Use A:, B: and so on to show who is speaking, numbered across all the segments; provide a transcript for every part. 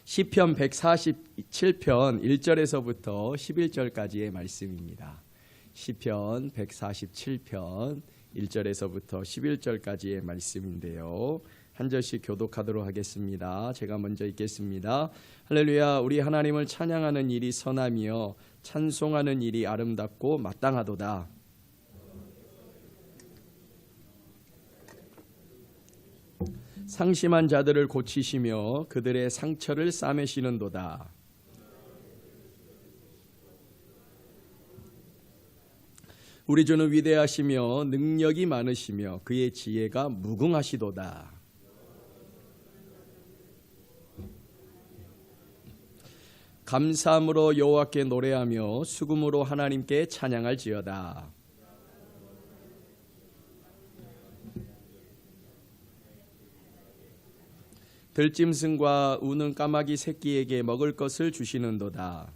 A: 시편 147편 1절에서부터 11절까지의 말씀입니다. 시편 147편 1절에서부터 11절까지의 말씀인데요. 한 절씩 교독하도록 하겠습니다. 제가 먼저 읽겠습니다. 할렐루야. 우리 하나님을 찬양하는 일이 선하며 찬송하는 일이 아름답고 마땅하도다. 상심한 자들을 고치시며 그들의 상처를 싸매시는도다. 우리 주는 위대하시며 능력이 많으시며 그의 지혜가 무궁하시도다. 감사함으로 여호와께 노래하며 수금으로 하나님께 찬양할지어다. 들짐승과 우는 까마귀 새끼에게 먹을 것을 주시는도다.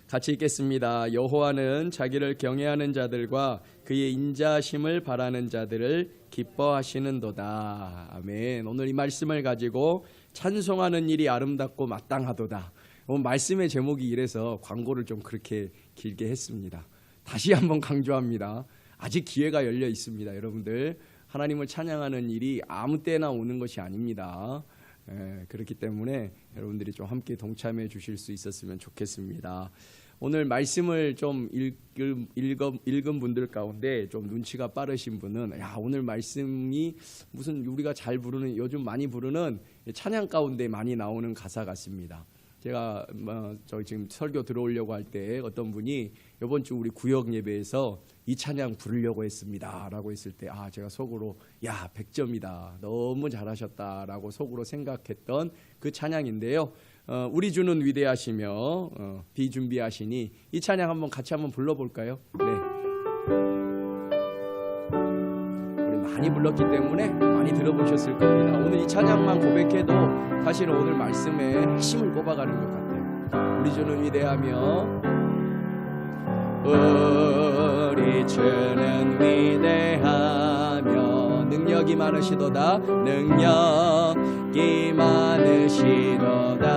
A: 같이 읽겠습니다. 여호와는 자기를 경외하는 자들과 그의 인자하심을 바라는 자들을 기뻐하시는도다. 아멘. 오늘 이 말씀을 가지고 찬송하는 일이 아름답고 마땅하도다. 오늘 말씀의 제목이 이래서 광고를 좀 그렇게 길게 했습니다. 다시 한번 강조합니다. 아직 기회가 열려 있습니다. 여러분들, 하나님을 찬양하는 일이 아무 때나 오는 것이 아닙니다. 그렇기 때문에 여러분들이 좀 함께 동참해 주실 수 있었으면 좋겠습니다. 오늘 말씀을 좀 읽은 분들 가운데 좀 눈치가 빠르신 분은 오늘 말씀이 무슨 우리가 잘 부르는, 요즘 많이 부르는 찬양 가운데 많이 나오는 가사 같습니다. 제가 저 지금 설교 들어오려고 할 때 어떤 분이 이번 주 우리 구역 예배에서 이 찬양 부르려고 했습니다 라고 했을 때 제가 속으로 100점이다, 너무 잘하셨다 라고 속으로 생각했던 그 찬양인데요. 우리 주는 위대하시며 비준비하시니 이 찬양 한번 같이 한번 불러볼까요? 네. 우리 많이 불렀기 때문에 많이 들어보셨을 겁니다. 오늘 이 찬양만 고백해도 사실은 오늘 말씀에 핵심을 꼽아가는 것 같아요. 우리 주는 위대하며 우리 주는 위대하며 능력이 많으시도다. 능력이 많으시도다.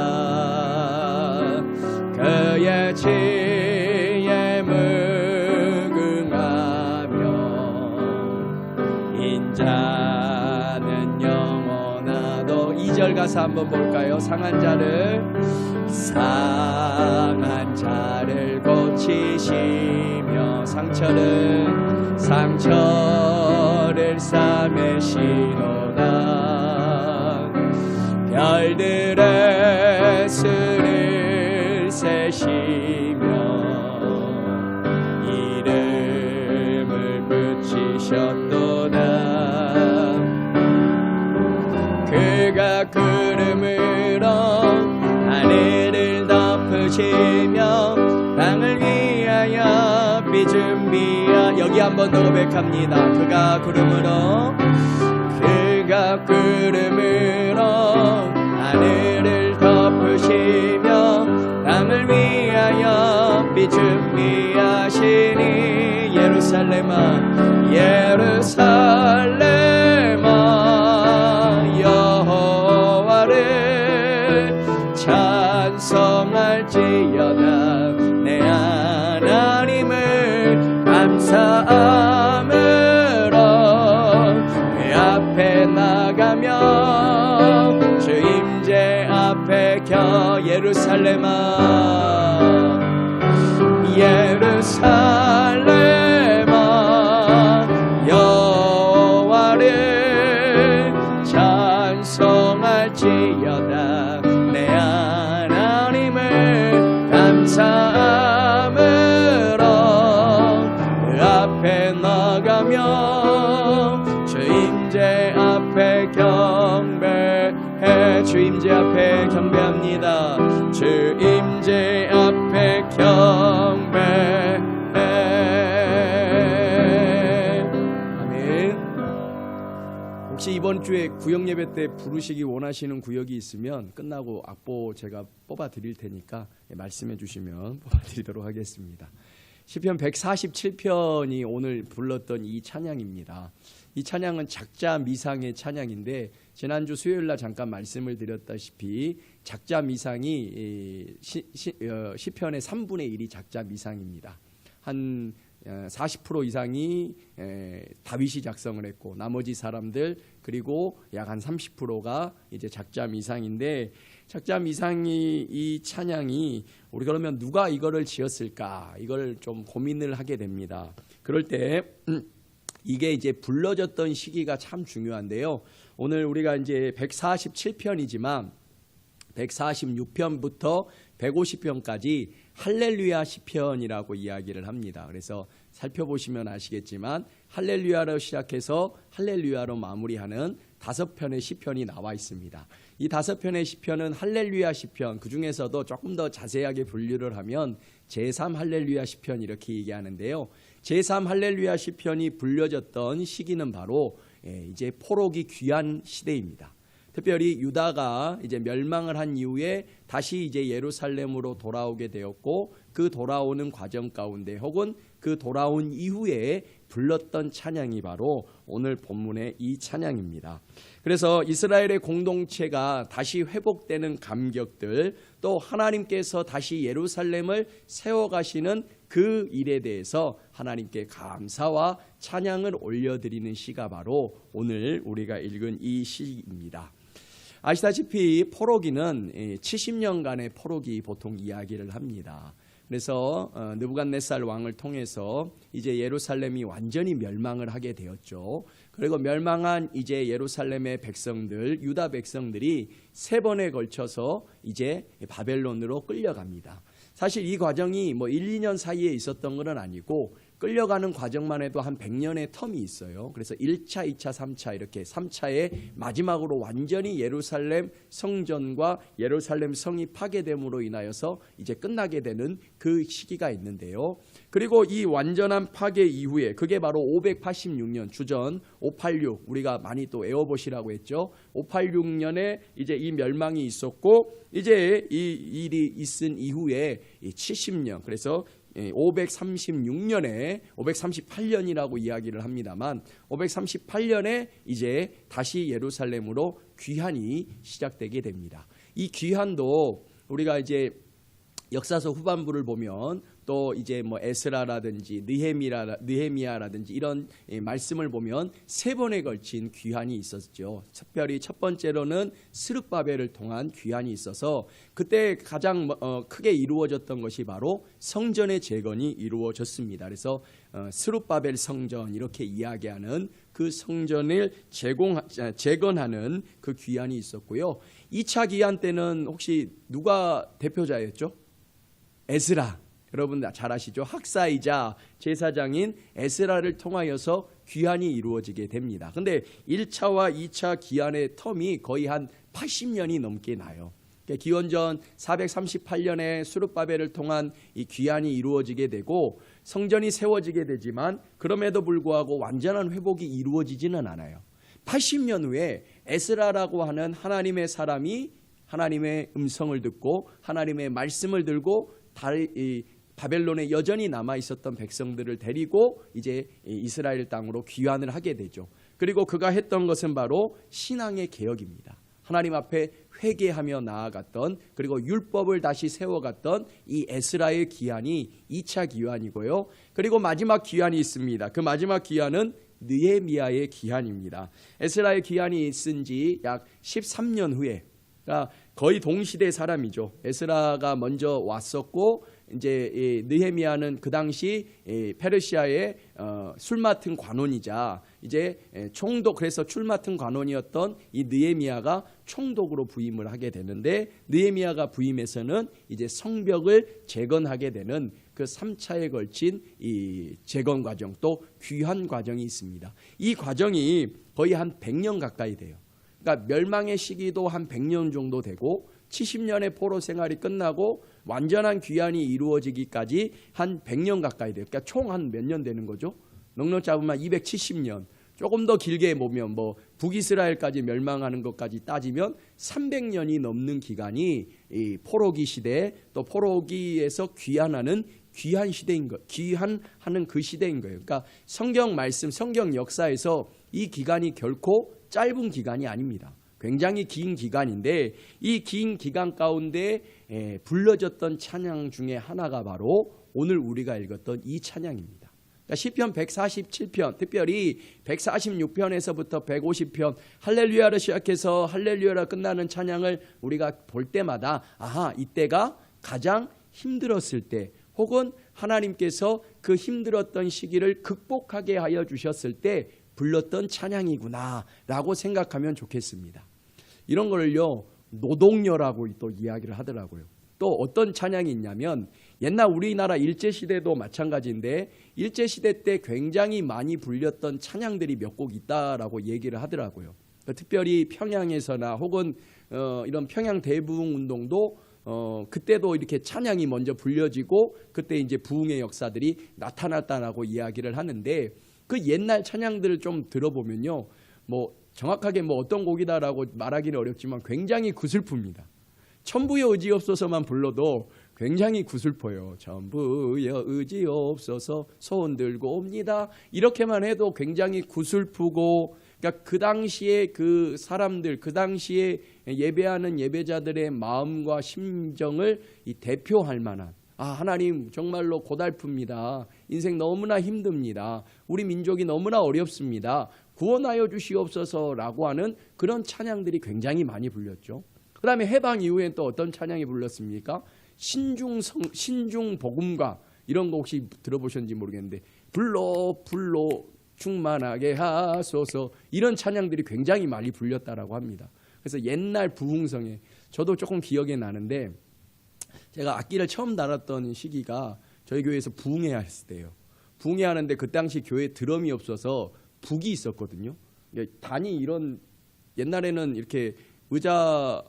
A: 그의 지혜에 무궁하며 인자는 영원하도. 2절 가사 한번 볼까요? 상한 자를 고치시며 상처를 싸매시도다. 별들의 수를 세시며 이름을 붙이셨도다. 그가 구름으로 하늘을 덮으시며 땅을 위하여 비준비하. 여기 한번 더 고백합니다. 그가 구름으로 하늘을 덮으시며 땅을 위하여 비준비하시니. 예루살렘아 여호와를 찬송할지어다. 내 하나님을 감사함으로 그 앞에 나가며 주 임재 앞에 예루살렘아 여호와를 찬송할지어다. 내 하나님을 감사함으로 그 앞에 나가며 주 임재 앞에 경배해. 주 임재 앞에 경배합니다. 주 임재 앞에 경배해. 아멘. 혹시 이번 주에 구역 예배 때 부르시기 원하시는 구역이 있으면 끝나고 악보 제가 뽑아 드릴 테니까 말씀해 주시면 뽑아 드리도록 하겠습니다. 시편 147편이 오늘 불렀던 이 찬양입니다. 이 찬양은 작자 미상의 찬양인데 지난주 수요일 날 잠깐 말씀을 드렸다시피 작자 미상이 시편의 3분의 1이 작자 미상입니다. 한 40% 이상이 다윗이 작성을 했고 나머지 사람들 그리고 약 한 30%가 이제 작자 미상인데 작자 미상이 이 찬양이 우리 그러면 누가 이거를 지었을까 이걸 좀 고민을 하게 됩니다. 그럴 때 이게 이제 불러졌던 시기가 참 중요한데요. 오늘 우리가 이제 147편이지만 146편부터 150편까지 할렐루야 시편이라고 이야기를 합니다. 그래서 살펴보시면 아시겠지만 할렐루야로 시작해서 할렐루야로 마무리하는 5편의 시편이 나와 있습니다. 이 5편의 시편은 할렐루야 시편, 그 중에서도 조금 더 자세하게 분류를 하면 제3 할렐루야 시편 이렇게 얘기하는데요. 제3 할렐루야 시편이 불려졌던 시기는 바로 이제 포로기 귀환 시대입니다. 특별히 유다가 이제 멸망을 한 이후에 다시 이제 예루살렘으로 돌아오게 되었고 그 돌아오는 과정 가운데 혹은 그 돌아온 이후에 불렀던 찬양이 바로 오늘 본문의 이 찬양입니다. 그래서 이스라엘의 공동체가 다시 회복되는 감격들 또 하나님께서 다시 예루살렘을 세워가시는 그 일에 대해서 하나님께 감사와 찬양을 올려드리는 시가 바로 오늘 우리가 읽은 이 시입니다. 아시다시피 포로기는 70년간의 포로기 보통 이야기를 합니다. 그래서 느부갓네살 왕을 통해서 이제 예루살렘이 완전히 멸망을 하게 되었죠. 그리고 멸망한 이제 예루살렘의 백성들, 유다 백성들이 3번에 걸쳐서 이제 바벨론으로 끌려갑니다. 사실 이 과정이 뭐 1, 2년 사이에 있었던 건 아니고 끌려가는 과정만 해도 한 100년의 텀이 있어요. 그래서 1차, 2차, 3차 이렇게 3차에 마지막으로 완전히 예루살렘 성전과 예루살렘 성이 파괴됨으로 인하여서 이제 끝나게 되는 그 시기가 있는데요. 그리고 이 완전한 파괴 이후에 그게 바로 586년 주전 586 우리가 많이 또 외워보시라고 했죠. 586년에 이제 이 멸망이 있었고 이제 이 일이 있은 이후에 70년 그래서 536년에 538년이라고 이야기를 합니다만 538년에 이제 다시 예루살렘으로 귀환이 시작되게 됩니다. 이 귀환도 우리가 이제 역사서 후반부를 보면 또 이제 뭐 에스라라든지 느헤미야라든지 이런 말씀을 보면 3번에 걸친 귀환이 있었죠. 특별히 첫 번째로는 스룹바벨을 통한 귀환이 있어서 그때 가장 크게 이루어졌던 것이 바로 성전의 재건이 이루어졌습니다. 그래서 스룹바벨 성전 이렇게 이야기하는 그 성전을 재건하는 그 귀환이 있었고요. 2차 귀환 때는 혹시 누가 대표자였죠? 에스라. 여러분 잘 아시죠? 학사이자 제사장인 에스라를 통하여서 귀환이 이루어지게 됩니다. 근데 1차와 2차 귀환의 텀이 거의 한 80년이 넘게 나요. 기원전 438년에 스룹바벨을 통한 이 귀환이 이루어지게 되고 성전이 세워지게 되지만 그럼에도 불구하고 완전한 회복이 이루어지지는 않아요. 80년 후에 에스라라고 하는 하나님의 사람이 하나님의 음성을 듣고 하나님의 말씀을 들고 바벨론에 여전히 남아 있었던 백성들을 데리고 이제 이스라엘 땅으로 귀환을 하게 되죠. 그리고 그가 했던 것은 바로 신앙의 개혁입니다. 하나님 앞에 회개하며 나아갔던 그리고 율법을 다시 세워갔던 이 에스라의 귀환이 2차 귀환이고요. 그리고 마지막 귀환이 있습니다. 그 마지막 귀환은 느헤미야의 귀환입니다. 에스라의 귀환이 있은 지 약 13년 후에 그러니까 거의 동시대 사람이죠. 에스라가 먼저 왔었고 이제 느헤미야는 그 당시 페르시아의 술 맡은 관원이자 이제 총독 그래서 술 맡은 관원이었던 이 느헤미야가 총독으로 부임을 하게 되는데 느헤미야가 부임해서는 이제 성벽을 재건하게 되는 그 3차에 걸친 이 재건 과정 또 귀환 과정이 있습니다. 이 과정이 거의 한 100년 가까이 돼요. 그러니까 멸망의 시기도 한 100년 정도 되고 70년의 포로 생활이 끝나고 완전한 귀환이 이루어지기까지 한 100년 가까이 돼요. 그러니까 총 한 몇 년 되는 거죠? 넉넉 잡으면 270년. 조금 더 길게 보면 뭐 북이스라엘까지 멸망하는 것까지 따지면 300년이 넘는 기간이 이 포로기 시대 또 포로기에서 귀환하는 귀한 시대인 거, 귀한하는 그 시대인 거예요. 그러니까 성경 말씀, 성경 역사에서 이 기간이 결코 짧은 기간이 아닙니다. 굉장히 긴 기간인데 이 긴 기간 가운데 불러졌던 찬양 중에 하나가 바로 오늘 우리가 읽었던 이 찬양입니다. 그러니까 시편 147편, 특별히 146편에서부터 150편 할렐루야로 시작해서 할렐루야로 끝나는 찬양을 우리가 볼 때마다 아하, 이때가 가장 힘들었을 때 혹은 하나님께서 그 힘들었던 시기를 극복하게 하여 주셨을 때 불렀던 찬양이구나 라고 생각하면 좋겠습니다. 이런 거를요 노동요라고 또 이야기를 하더라고요. 또 어떤 찬양이 있냐면 옛날 우리나라 일제시대도 마찬가지인데 일제시대 때 굉장히 많이 불렸던 찬양들이 몇 곡 있다라고 얘기를 하더라고요. 특별히 평양에서나 혹은 이런 평양 대부흥 운동도 그때도 이렇게 찬양이 먼저 불려지고 그때 이제 부흥의 역사들이 나타났다라고 이야기를 하는데 그 옛날 찬양들을 좀 들어보면요 뭐 정확하게 뭐 어떤 곡이다라고 말하기는 어렵지만 굉장히 구슬픕니다. 천부여 의지 없어서만 불러도 굉장히 구슬퍼요. 천부여 의지 없어서 손 들고 옵니다. 이렇게만 해도 굉장히 구슬프고, 그러니까 그 당시에 그 사람들, 그 당시에 예배하는 예배자들의 마음과 심정을 대표할 만한, 하나님 정말로 고달픕니다. 인생 너무나 힘듭니다. 우리 민족이 너무나 어렵습니다. 구원하여 주시옵소서라고 하는 그런 찬양들이 굉장히 많이 불렸죠. 그 다음에 해방 이후엔 또 어떤 찬양이 불렀습니까? 신중 복음가, 이런 거 혹시 들어보셨는지 모르겠는데 불러 충만하게 하소서, 이런 찬양들이 굉장히 많이 불렸다라고 합니다. 그래서 옛날 부흥성에 저도 조금 기억이 나는데 제가 악기를 처음 달았던 시기가 저희 교회에서 부흥회 했을 때예요. 부흥회 하는데 그 당시 교회에 드럼이 없어서 북이 있었거든요. 단이 이런, 옛날에는 이렇게 의자가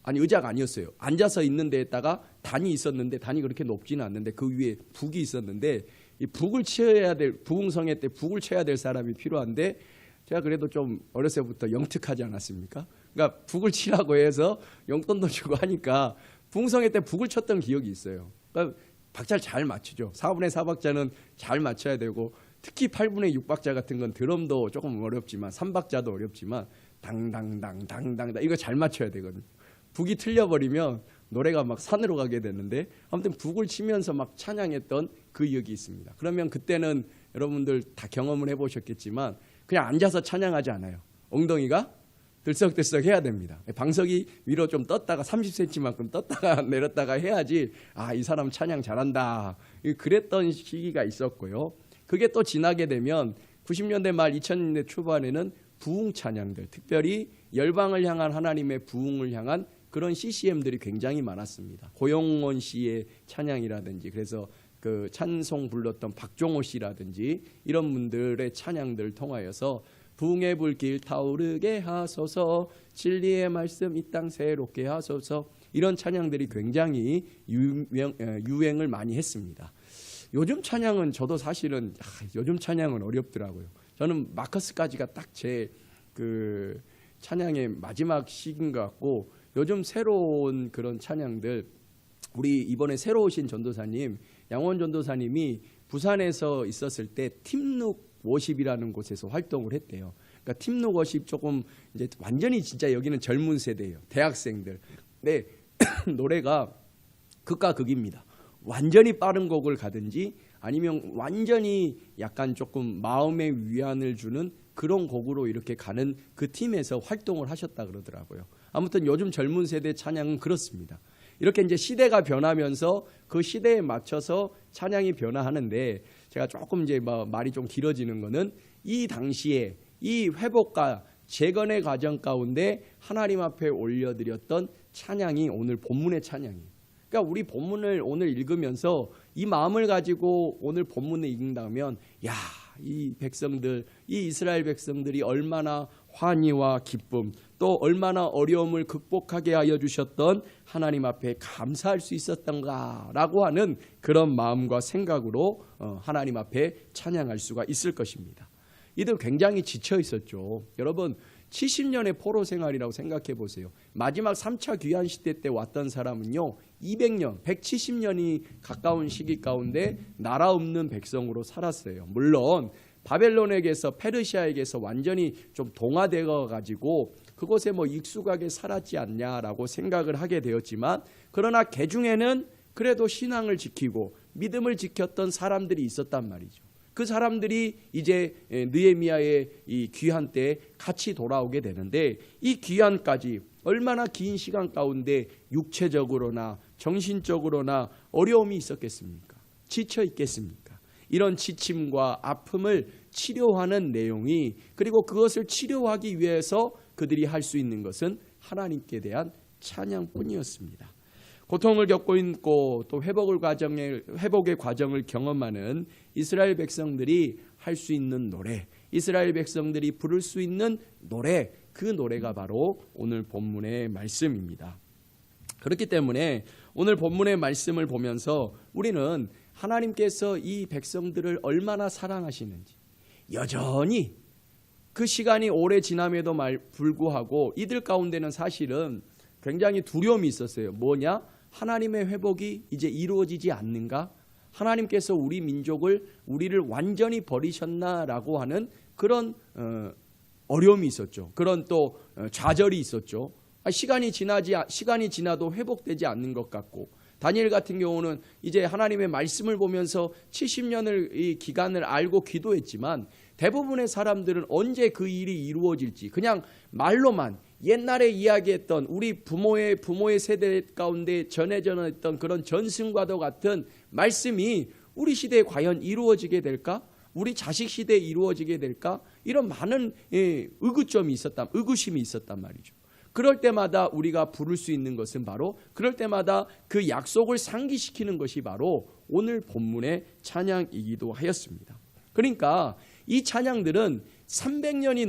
A: 아니었어요. 앉아서 있는 데에다가 단이 있었는데 단이 그렇게 높지는 않는데 그 위에 북이 있었는데 이 북을 쳐야 될, 부흥성회 때 북을 쳐야 될 사람이 필요한데 제가 그래도 좀 어렸을 때부터 영특하지 않았습니까? 그러니까 북을 치라고 해서 용돈도 주고 하니까 부흥성회 때 북을 쳤던 기억이 있어요. 그러니까 박자를 잘 맞추죠. 4분의 4박자는 잘 맞춰야 되고 특히 8분의 6박자 같은 건 드럼도 조금 어렵지만 3박자도 어렵지만 당당당 이거 잘 맞춰야 되거든요. 북이 틀려버리면 노래가 막 산으로 가게 되는데 아무튼 북을 치면서 막 찬양했던 그 기억이 있습니다. 그러면 그때는 여러분들 다 경험을 해보셨겠지만 그냥 앉아서 찬양하지 않아요. 엉덩이가 들썩들썩 해야 됩니다. 방석이 위로 좀 떴다가 30cm만큼 떴다가 내렸다가 해야지 이 사람 찬양 잘한다. 그랬던 시기가 있었고요. 그게 또 지나게 되면 90년대 말 2000년대 초반에는 부흥 찬양들, 특별히 열방을 향한 하나님의 부흥을 향한 그런 CCM들이 굉장히 많았습니다. 고용원 씨의 찬양이라든지, 그래서 그 찬송 불렀던 박종호 씨라든지 이런 분들의 찬양들을 통하여서 부흥의 불길 타오르게 하소서, 진리의 말씀 이 땅 새롭게 하소서, 이런 찬양들이 굉장히 유행을 많이 했습니다. 요즘 찬양은 저도 사실은 요즘 찬양은 어렵더라고요. 저는 마커스까지가 딱 제 그 찬양의 마지막 시기인 것 같고, 요즘 새로운 그런 찬양들, 우리 이번에 새로 오신 전도사님, 양원 전도사님이 부산에서 있었을 때 팀룩 워십이라는 곳에서 활동을 했대요. 그러니까 팀룩 워십 조금 이제 완전히 진짜 여기는 젊은 세대예요. 대학생들. 근데 노래가 극과 극입니다. 완전히 빠른 곡을 가든지 아니면 완전히 약간 조금 마음의 위안을 주는 그런 곡으로 이렇게 가는 그 팀에서 활동을 하셨다 그러더라고요. 아무튼 요즘 젊은 세대 찬양은 그렇습니다. 이렇게 이제 시대가 변하면서 그 시대에 맞춰서 찬양이 변화하는데, 제가 조금 이제 말이 좀 길어지는 거는 이 당시에 이 회복과 재건의 과정 가운데 하나님 앞에 올려드렸던 찬양이 오늘 본문의 찬양이에요. 그러니까 우리 본문을 오늘 읽으면서 이 마음을 가지고 오늘 본문을 읽는다면, 이 백성들, 이 이스라엘 백성들이 얼마나 환희와 기쁨, 또 얼마나 어려움을 극복하게 하여 주셨던 하나님 앞에 감사할 수 있었던가라고 하는 그런 마음과 생각으로 하나님 앞에 찬양할 수가 있을 것입니다. 이들 굉장히 지쳐 있었죠. 여러분, 70년의 포로 생활이라고 생각해 보세요. 마지막 3차 귀환 시대 때 왔던 사람은요, 200년, 170년이 가까운 시기 가운데 나라 없는 백성으로 살았어요. 물론 바벨론에게서 페르시아에게서 완전히 좀 동화되어 가지고 그곳에 뭐 익숙하게 살았지 않냐라고 생각을 하게 되었지만, 그러나 그 중에는 그래도 신앙을 지키고 믿음을 지켰던 사람들이 있었단 말이죠. 그 사람들이 이제 느헤미야의 이 귀환 때 같이 돌아오게 되는데, 이 귀환까지 얼마나 긴 시간 가운데 육체적으로나 정신적으로나 어려움이 있었겠습니까? 지쳐 있겠습니까? 이런 지침과 아픔을 치료하는 내용이, 그리고 그것을 치료하기 위해서 그들이 할 수 있는 것은 하나님께 대한 찬양뿐이었습니다. 고통을 겪고 있고 또 회복의 과정을 경험하는 이스라엘 백성들이 할 수 있는 노래, 이스라엘 백성들이 부를 수 있는 노래, 그 노래가 바로 오늘 본문의 말씀입니다. 그렇기 때문에 오늘 본문의 말씀을 보면서 우리는 하나님께서 이 백성들을 얼마나 사랑하시는지, 여전히 그 시간이 오래 지남에도 불구하고 이들 가운데는 사실은 굉장히 두려움이 있었어요. 뭐냐? 하나님의 회복이 이제 이루어지지 않는가? 하나님께서 우리 민족을, 우리를 완전히 버리셨나라고 하는 그런 어려움이 있었죠. 그런 또 좌절이 있었죠. 시간이 지나도 회복되지 않는 것 같고, 다니엘 같은 경우는 이제 하나님의 말씀을 보면서 70년을 이 기간을 알고 기도했지만, 대부분의 사람들은 언제 그 일이 이루어질지 그냥 말로만 옛날에 이야기했던 우리 부모의 세대 가운데 전해졌던 그런 전승과도 같은 말씀이 우리 시대에 과연 이루어지게 될까? 우리 자식 시대에 이루어지게 될까? 이런 많은 의구심이 있었단 말이죠. 그럴 때마다 우리가 부를 수 있는 것은 바로, 그럴 때마다 그 약속을 상기시키는 것이 바로 오늘 본문의 찬양이기도 하였습니다. 그러니까 이 찬양들은 300년이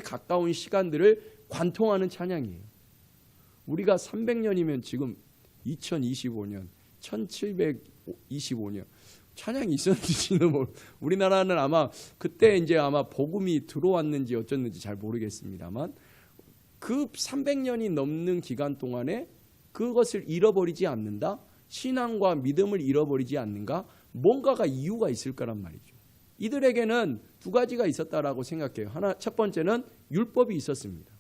A: 가까운 시간들을 관통하는 찬양이에요. 우리가 300년이면 지금 2025년, 1725년 찬양이 있었는지는 우리나라는 아마 그때 이제 아마 복음이 들어왔는지 어쩌는지 잘 모르겠습니다만, 그 300년이 넘는 기간 동안에 그것을 잃어버리지 않는다? 신앙과 믿음을 잃어버리지 않는가? 뭔가가 이유가 있을 거란 말이죠. 이들에게는 두 가지가 있었다라고 생각해요. 첫 번째는 율법이 있었습니다.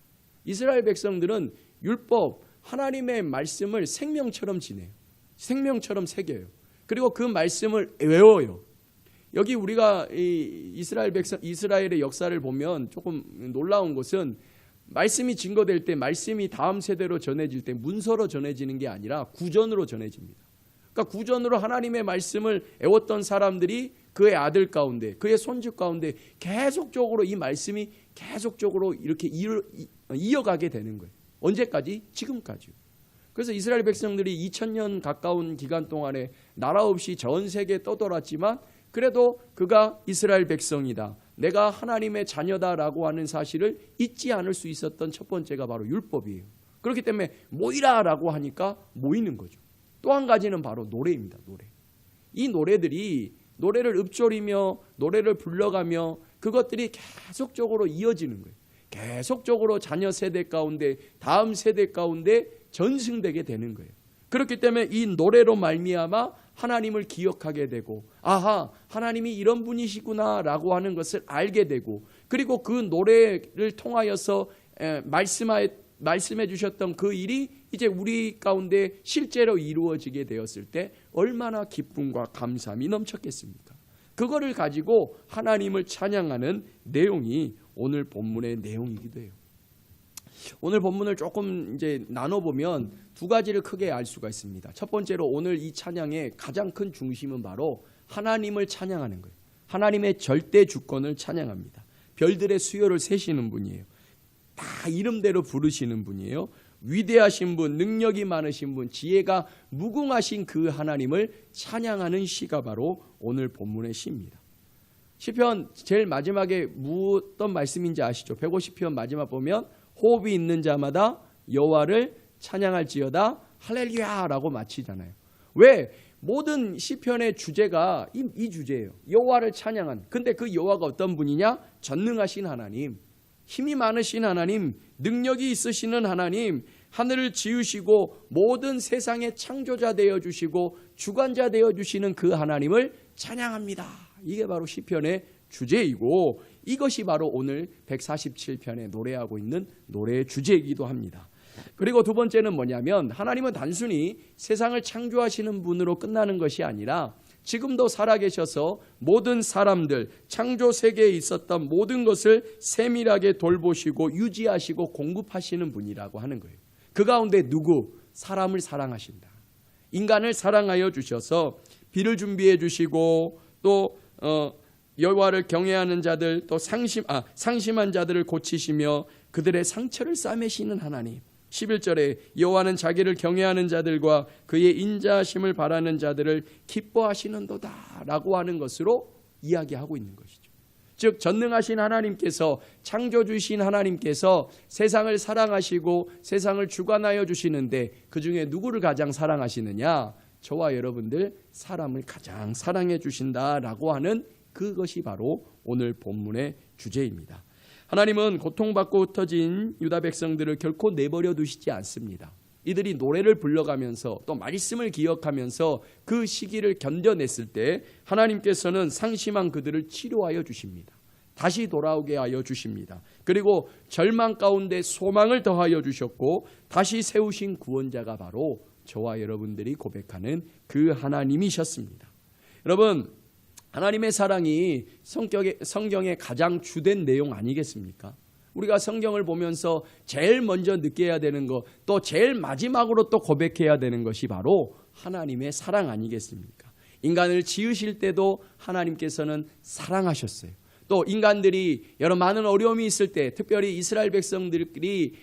A: 이스라엘 백성들은 율법, 하나님의 말씀을 생명처럼 지내요. 생명처럼 새겨요. 그리고 그 말씀을 외워요. 여기 우리가 이스라엘의 역사를 보면 조금 놀라운 것은, 말씀이 증거될 때, 말씀이 다음 세대로 전해질 때 문서로 전해지는 게 아니라 구전으로 전해집니다. 그러니까 구전으로 하나님의 말씀을 외웠던 사람들이 그의 아들 가운데, 그의 손주 가운데 계속적으로 이 말씀이 계속적으로 이렇게 이어가게 되는 거예요. 언제까지? 지금까지요. 그래서 이스라엘 백성들이 2000년 가까운 기간 동안에 나라 없이 전 세계에 떠돌았지만, 그래도 그가 이스라엘 백성이다, 내가 하나님의 자녀다라고 하는 사실을 잊지 않을 수 있었던 첫 번째가 바로 율법이에요. 그렇기 때문에 모이라라고 하니까 모이는 거죠. 또 한 가지는 바로 노래입니다. 노래. 이 노래를 읊조리며 노래를 불러가며 그것들이 계속적으로 이어지는 거예요. 계속적으로 자녀 세대 가운데, 다음 세대 가운데 전승되게 되는 거예요. 그렇기 때문에 이 노래로 말미암아 하나님을 기억하게 되고, 아하, 하나님이 이런 분이시구나 라고 하는 것을 알게 되고, 그리고 그 노래를 통하여서 말씀해 주셨던 그 일이 이제 우리 가운데 실제로 이루어지게 되었을 때 얼마나 기쁨과 감사함이 넘쳤겠습니까? 그거를 가지고 하나님을 찬양하는 내용이 오늘 본문의 내용이기도 해요. 오늘 본문을 조금 이제 나눠보면 두 가지를 크게 알 수가 있습니다. 첫 번째로 오늘 이 찬양의 가장 큰 중심은 바로 하나님을 찬양하는 거예요. 하나님의 절대 주권을 찬양합니다. 별들의 수요를 세시는 분이에요. 다 이름대로 부르시는 분이에요. 위대하신 분, 능력이 많으신 분, 지혜가 무궁하신 그 하나님을 찬양하는 시가 바로 오늘 본문의 시입니다. 시편 제일 마지막에 어떤 말씀인지 아시죠? 150편 마지막 보면 호흡이 있는 자마다 여호와를 찬양할지어다 할렐루야라고 마치잖아요. 왜? 모든 시편의 주제가 이 주제예요. 여호와를 찬양한. 근데 그 여호와가 어떤 분이냐? 전능하신 하나님, 힘이 많으신 하나님, 능력이 있으시는 하나님, 하늘을 지으시고 모든 세상의 창조자 되어주시고 주관자 되어주시는 그 하나님을 찬양합니다. 이게 바로 시편의 주제이고 이것이 바로 오늘 147편에 노래하고 있는 노래의 주제이기도 합니다. 그리고 두 번째는 뭐냐면 하나님은 단순히 세상을 창조하시는 분으로 끝나는 것이 아니라 지금도 살아계셔서 모든 사람들, 창조 세계에 있었던 모든 것을 세밀하게 돌보시고 유지하시고 공급하시는 분이라고 하는 거예요. 그 가운데 누구? 사람을 사랑하신다. 인간을 사랑하여 주셔서 비를 준비해 주시고 또 여호와를 경외하는 자들 또 상심한 자들을 고치시며 그들의 상처를 싸매시는 하나님. 11절에 여호와는 자기를 경외하는 자들과 그의 인자하심을 바라는 자들을 기뻐하시는도다 라고 하는 것으로 이야기하고 있는 것이죠. 즉 전능하신 하나님께서 창조주신 하나님께서 세상을 사랑하시고 세상을 주관하여 주시는데 그중에 누구를 가장 사랑하시느냐? 저와 여러분들 사람을 가장 사랑해 주신다라고 하는 그것이 바로 오늘 본문의 주제입니다. 하나님은 고통받고 흩어진 유다 백성들을 결코 내버려 두시지 않습니다. 이들이 노래를 불러가면서 또 말씀을 기억하면서 그 시기를 견뎌냈을 때 하나님께서는 상심한 그들을 치료하여 주십니다. 다시 돌아오게 하여 주십니다. 그리고 절망 가운데 소망을 더하여 주셨고 다시 세우신 구원자가 바로 저와 여러분들이 고백하는 그 하나님이셨습니다. 여러분, 하나님의 사랑이 성경의 가장 주된 내용 아니겠습니까? 우리가 성경을 보면서 제일 먼저 느껴야 되는 것, 또 제일 마지막으로 또 고백해야 되는 것이 바로 하나님의 사랑 아니겠습니까? 인간을 지으실 때도 하나님께서는 사랑하셨어요. 또 인간들이 여러 많은 어려움이 있을 때, 특별히 이스라엘 백성들이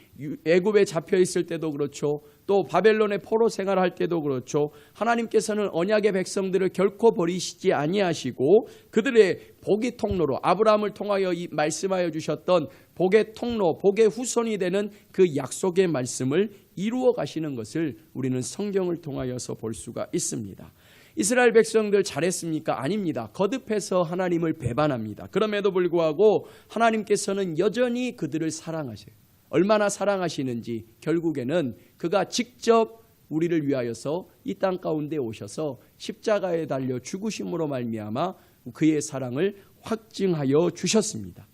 A: 애굽에 잡혀 있을 때도 그렇죠. 또 바벨론의 포로 생활할 때도 그렇죠. 하나님께서는 언약의 백성들을 결코 버리시지 아니하시고 그들의 복의 통로로 아브라함을 통하여 말씀하여 주셨던 복의 통로, 복의 후손이 되는 그 약속의 말씀을 이루어 가시는 것을 우리는 성경을 통하여서 볼 수가 있습니다. 이스라엘 백성들 잘했습니까? 아닙니다. 거듭해서 하나님을 배반합니다. 그럼에도 불구하고 하나님께서는 여전히 그들을 사랑하세요. 얼마나 사랑하시는지 결국에는 그가 직접 우리를 위하여서 이 땅 가운데 오셔서 십자가에 달려 죽으심으로 말미암아 그의 사랑을 확증하여 주셨습니다.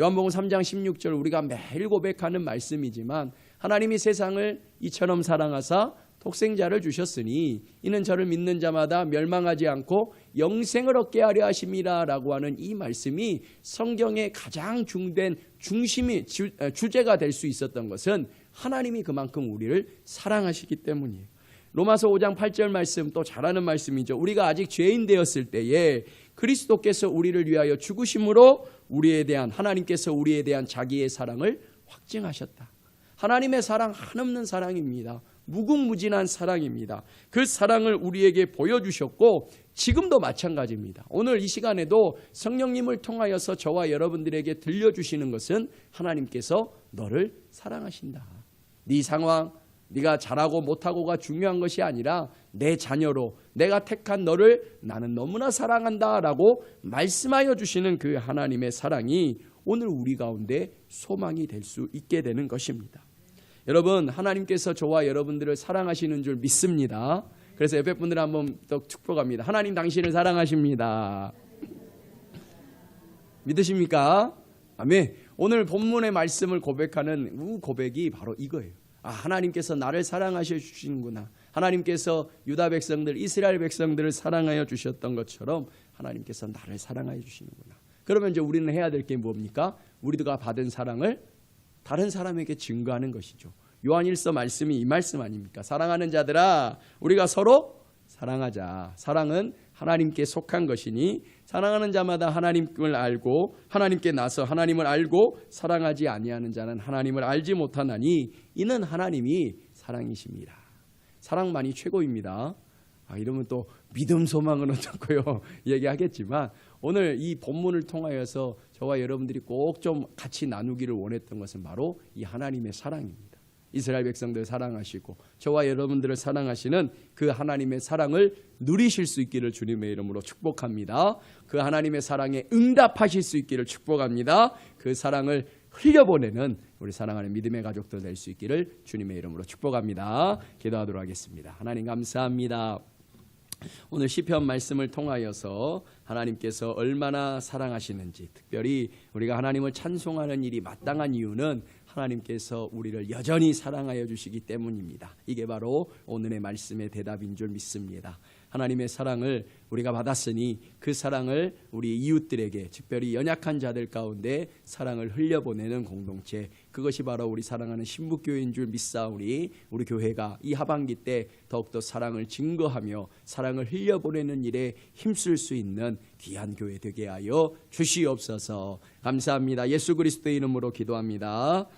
A: 요한복음 3장 16절 우리가 매일 고백하는 말씀이지만 하나님이 세상을 이처럼 사랑하사 독생자를 주셨으니 이는 저를 믿는 자마다 멸망하지 않고 영생을 얻게 하려 하심이라 라고 하는 이 말씀이 성경의 가장 중된 중심이 주제가 될 수 있었던 것은 하나님이 그만큼 우리를 사랑하시기 때문이에요. 로마서 5장 8절 말씀 또 잘 아는 말씀이죠. 우리가 아직 죄인 되었을 때에 그리스도께서 우리를 위하여 죽으심으로 하나님께서 우리에 대한 자기의 사랑을 확증하셨다. 하나님의 사랑 한없는 사랑입니다. 무궁무진한 사랑입니다. 그 사랑을 우리에게 보여주셨고 지금도 마찬가지입니다. 오늘 이 시간에도 성령님을 통하여서 저와 여러분들에게 들려주시는 것은 하나님께서 너를 사랑하신다. 네 상황, 네가 잘하고 못하고가 중요한 것이 아니라 내 자녀로 내가 택한 너를 나는 너무나 사랑한다 라고 말씀하여 주시는 그 하나님의 사랑이 오늘 우리 가운데 소망이 될 수 있게 되는 것입니다. 여러분, 하나님께서 저와 여러분들을 사랑하시는 줄 믿습니다. 그래서 옆에 분들 한번 더 축복합니다. 하나님 당신을 사랑하십니다. 믿으십니까? 아멘. 오늘 본문의 말씀을 고백하는 고백이 바로 이거예요. 하나님께서 나를 사랑하셔 주시는구나. 하나님께서 유다 백성들, 이스라엘 백성들을 사랑하여 주셨던 것처럼 하나님께서 나를 사랑하여 주시는구나. 그러면 이제 우리는 해야 될 게 뭡니까? 우리가 받은 사랑을 다른 사람에게 증거하는 것이죠. 요한일서 말씀이 이 말씀 아닙니까? 사랑하는 자들아 우리가 서로 사랑하자. 사랑은 하나님께 속한 것이니 사랑하는 자마다 하나님을 알고 하나님께 나서 하나님을 알고 사랑하지 아니하는 자는 하나님을 알지 못하나니 이는 하나님이 사랑이십니다. 사랑만이 최고입니다. 이러면 또 믿음 소망은 어떻고요 얘기하겠지만 오늘 이 본문을 통하여서 저와 여러분들이 꼭 좀 같이 나누기를 원했던 것은 바로 이 하나님의 사랑입니다. 이스라엘 백성들을 사랑하시고 저와 여러분들을 사랑하시는 그 하나님의 사랑을 누리실 수 있기를 주님의 이름으로 축복합니다. 그 하나님의 사랑에 응답하실 수 있기를 축복합니다. 그 사랑을 흘려보내는 우리 사랑하는 믿음의 가족들 될 수 있기를 주님의 이름으로 축복합니다. 기도하도록 하겠습니다. 하나님 감사합니다. 오늘 시편 말씀을 통하여서 하나님께서 얼마나 사랑하시는지, 특별히 우리가 하나님을 찬송하는 일이 마땅한 이유는 하나님께서 우리를 여전히 사랑하여 주시기 때문입니다. 이게 바로 오늘의 말씀의 대답인 줄 믿습니다. 하나님의 사랑을 우리가 받았으니 그 사랑을 우리 이웃들에게, 특별히 연약한 자들 가운데 사랑을 흘려보내는 공동체, 그것이 바로 우리 사랑하는 신북교회인 줄 믿사오니 우리 교회가 이 하반기 때 더욱더 사랑을 증거하며 사랑을 흘려보내는 일에 힘쓸 수 있는 귀한 교회 되게 하여 주시옵소서. 감사합니다. 예수 그리스도의 이름으로 기도합니다.